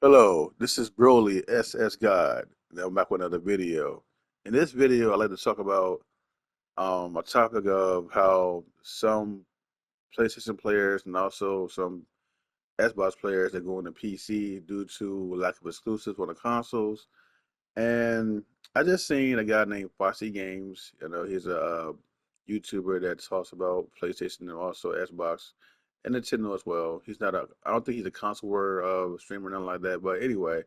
Hello, this is Broly SS God. And I'm back with another video. In this video, I'd like to talk about a topic of how some PlayStation players and also some Xbox players are going to PC due to lack of exclusives on the consoles. And I just seen a guy named Foxy Games. He's a YouTuber that talks about PlayStation and also Xbox and Nintendo as well. I don't think he's a console war streamer, nothing like that. But anyway,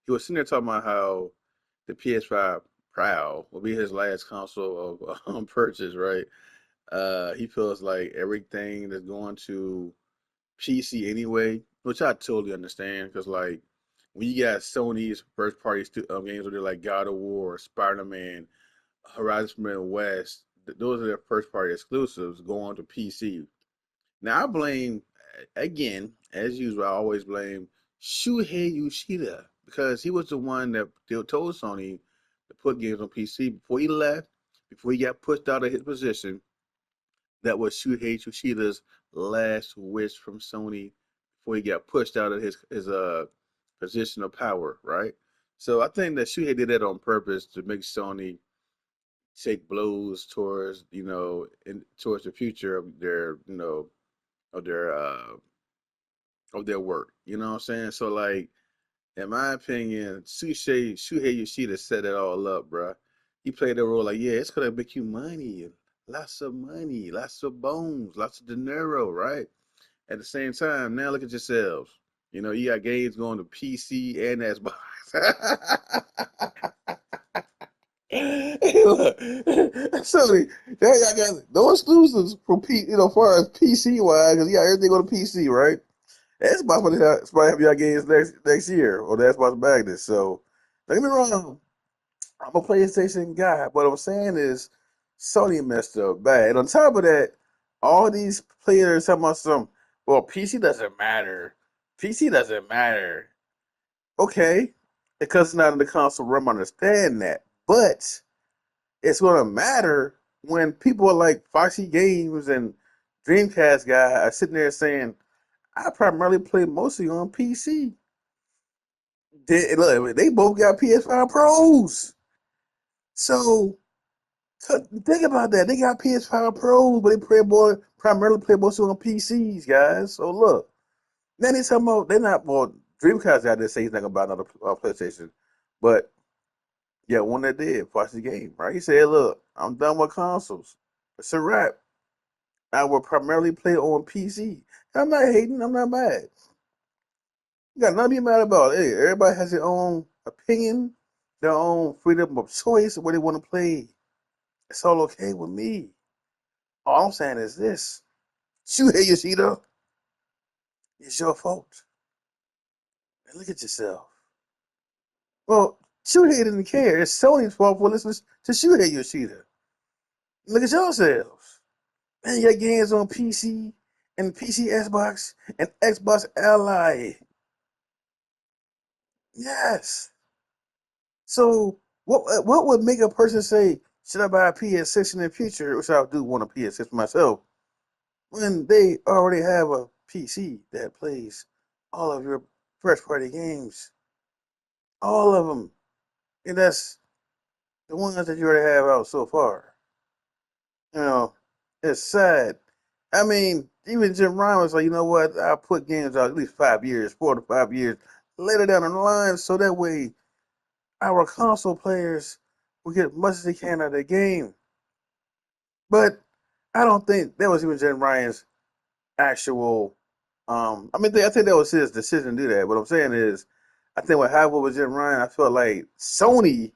he was sitting there talking about how the PS5 Pro will be his last console of purchase, right? He feels like everything that's going to PC anyway, which I totally understand because like when you got Sony's first party games where they're like God of War, Spider Man, Horizon Forbidden West, those are their first party exclusives going to PC. Now I blame again, as usual, I always blame Shuhei Yoshida because he was the one that told Sony to put games on PC before he left, before he got pushed out of his position. That was Shuhei Yoshida's last wish from Sony before he got pushed out of his position of power, right? So I think that Shuhei did that on purpose to make Sony take blows towards towards the future of of their uh of their work. You know what I'm saying? So like in my opinion, Shuhei Yoshida set it all up, bruh. He played the role like, yeah, it's gonna make you money, lots of bones, lots of dinero, right? At the same time, now look at yourselves. You got games going to PC and Xbox. Hey, look, Sony, I got no exclusives from as far as PC wise, because you got everything on the PC, right? Xbox might have y'all games next year, or the Xbox Magnus. So don't get me wrong, I'm a PlayStation guy. What I'm saying is Sony messed up bad. And on top of that, all these players talking about well, PC doesn't matter. PC doesn't matter. Okay, because it's not in the console realm, I understand that. But it's gonna matter when people like Foxy Games and Dreamcast guy are sitting there saying, I primarily play mostly on PC. Look, they both got PS5 Pros. So think about that. They got PS5 Pros, but primarily play mostly on PCs, guys. So look, now they talking about they're not well. Dreamcast got to say he's not gonna buy another PlayStation, but yeah, one that did watch the game, right? He said, "Look, I'm done with consoles. It's a wrap. I will primarily play on PC. I'm not hating. I'm not mad. You got nothing to be mad about. Hey, everybody has their own opinion, their own freedom of choice of where they want to play. It's all okay with me. All I'm saying is this: Shuhei Yoshida, it's your fault. And look at yourself. Well, Shuhei didn't care. It's Sony's fault for listening to Shuhei Yoshida. Look at yourselves. Man, you got games on PC and PC Xbox and Xbox Ally. Yes. So what would make a person say, should I buy a PS6 in the future, which I do want a PS6 myself, when they already have a PC that plays all of your first party games, all of them, and that's the ones that you already have out so far. You know, it's sad. I mean, even Jim Ryan was like, you know what? I'll put games out at least 5 years, 4 to 5 years later down the line, so that way our console players will get as much as they can out of the game. But I don't think that was even Jim Ryan's actual. I mean, I think that was his decision to do that. What I'm saying is, I think what happened with Jim Ryan, I felt like Sony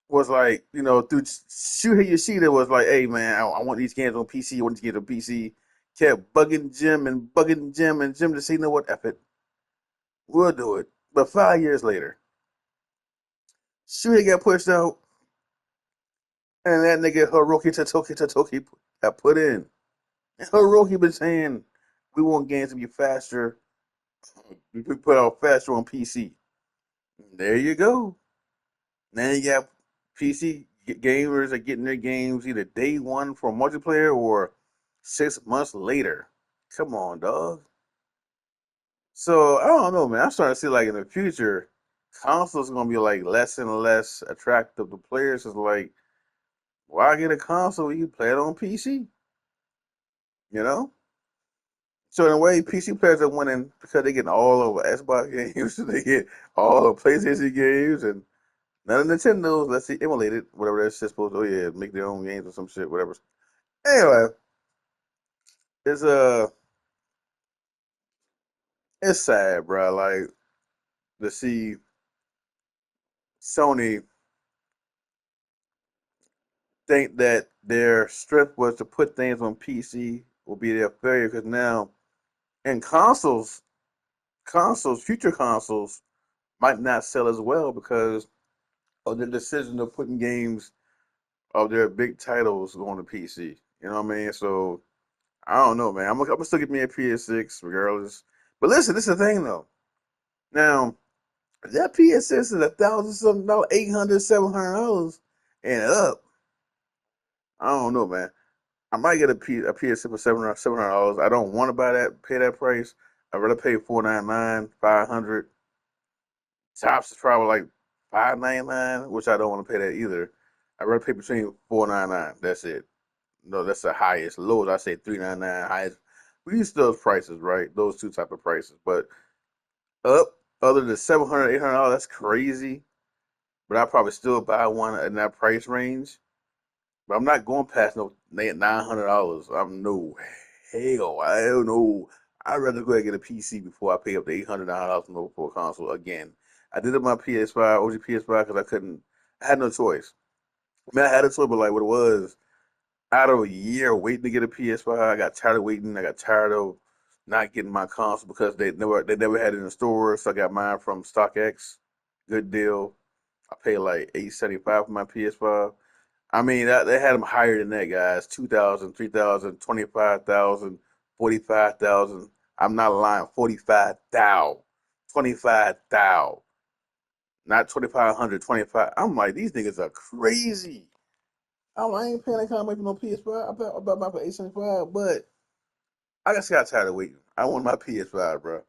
was like, through Shuhei Yoshida was like, hey man, I want these games on PC. I want these games on PC. Kept bugging Jim, and Jim just said, you know what, F it, we'll do it. But 5 years later, Shuhei got pushed out, and that nigga Toki got put in. And Hiroki been saying we want games to be faster. We put out faster on PC. There you go. Now you got PC gamers are getting their games either day one for multiplayer or 6 months later. Come on, dog. So I don't know, man. I'm starting to see like in the future, consoles gonna be like less and less attractive to players. It's like, why get a console when you play it on PC? You know? So in a way, PC players are winning because they getting all over Xbox games, they get all the PlayStation games, and none of Nintendo's. Let's see, emulated whatever that's supposed to. Oh yeah, make their own games or some shit, whatever. Anyway, it's it's sad, bro. Like to see Sony think that their strength was to put things on PC will be their failure because now in future consoles might not sell as well because of the decision of putting games of their big titles on the PC. You know what I mean? So I don't know, man. I'm gonna still get me a PS6 regardless. But listen, this is the thing though. Now that PS6 is $1,000 something, $800, $700 and up. I don't know, man. I might get a PS6 for $700. I don't want to pay that price. I'd rather pay 499, 500. Tops is probably like 599, which I don't want to pay that either. I'd rather pay between 499. That's it. No, that's the highest. Lowest I say 399. Highest. We use those prices, right? Those two type of prices. But up other than 700, $800, that's crazy. But I probably still buy one in that price range. But I'm not going past no $900. I'm no hell. I don't know. I'd rather go ahead and get a PC before I pay up to $800 for a console again. I did it on my PS5, OG PS5, because I couldn't. I had no choice. I mean, I had a choice, but like what it was, out of a year waiting to get a PS5, I got tired of waiting. I got tired of not getting my console because they never had it in the store. So I got mine from StockX. Good deal. I paid like $875 for my PS5. I mean, they had them higher than that, guys. 2,000, 3,000, 25,000, 45,000. I'm not lying. 45,000, 25,000, not 2,500, 25. I'm like, these niggas are crazy. I ain't paying that kind of money for no PS5. I bought mine for 875, but I just got tired of waiting. I want my PS5, bro.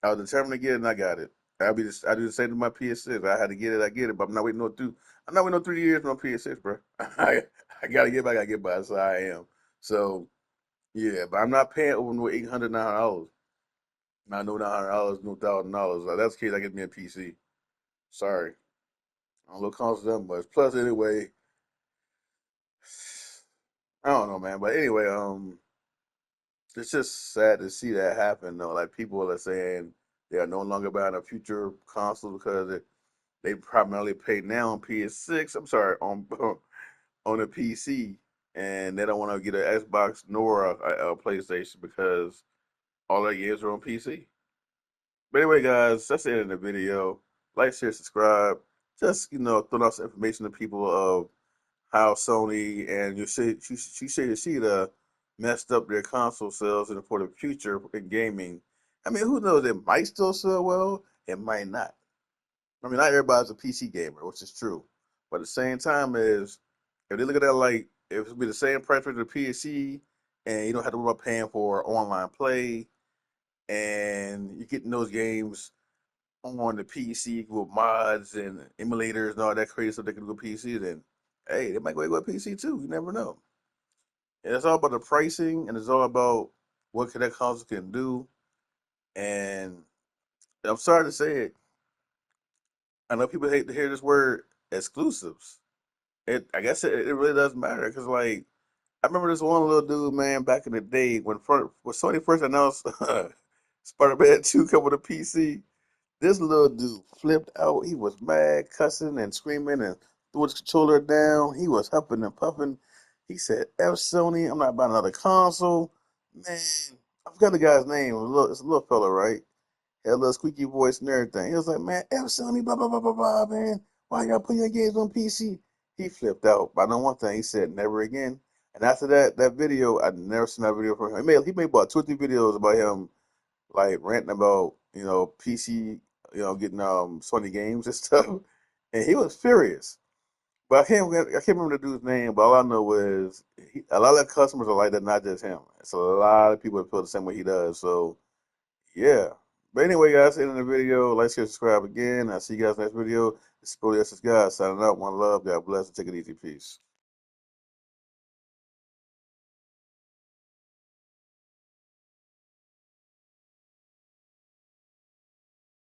I was determined to get it, and I got it. I do the same to my PS6. I had to get it, I get it, but I'm not waiting no two. I'm not waiting no 3 years for no PS6, bro. I gotta get, I gotta get by. So I am. So yeah, but I'm not paying over no $800, $900. Not no $900, no $1,000. Like, that's the case. I get me a PC. Sorry, I don't look cost that much. Plus, anyway, I don't know, man. But anyway, it's just sad to see that happen. Though, like people are saying they are no longer buying a future console because they primarily pay now on PS6. I'm sorry, on on a PC, and they don't want to get an Xbox nor a PlayStation because all their games are on PC. But anyway, guys, that's the end of the video. Like, share, subscribe. Just throw out some information to people of how Sony and Yoshida messed up their console sales and for the future in gaming. I mean, who knows? It might still sell well. It might not. I mean, not everybody's a PC gamer, which is true. But at the same time, is if they look at that like if it be the same price for the PC, and you don't have to worry about paying for online play, and you're getting those games on the PC with mods and emulators and all that crazy stuff that can go PC, then hey, they might go PC too. You never know. And it's all about the pricing, and it's all about what that console can do. And I'm sorry to say it, I know people hate to hear this word exclusives. I guess it really doesn't matter because like I remember this one little dude, man, back in the day when Sony first announced Spider-Man 2 coming to PC. This little dude flipped out. He was mad, cussing and screaming and threw his controller down. He was huffing and puffing. He said, F Sony, I'm not buying another console. Man, I forgot the guy's name. It's a little fella, right? Had a little squeaky voice and everything. He was like, man, F Sony, blah, blah, blah, blah, blah, man. Why y'all putting your games on PC? He flipped out. But I know one thing. He said, never again. And after that video, I never seen that video from him. He made about 2 or 3 videos about him like ranting about PC, getting Sony games and stuff, and he was furious. But I can't remember the dude's name. But all I know is a lot of customers are like that, not just him. It's a lot of people that feel the same way he does. So yeah, But anyway, guys, end of the video. Like, share, subscribe again. I'll see you guys next video. It's Broly SS God signing out. One love. God bless and take it easy. Peace.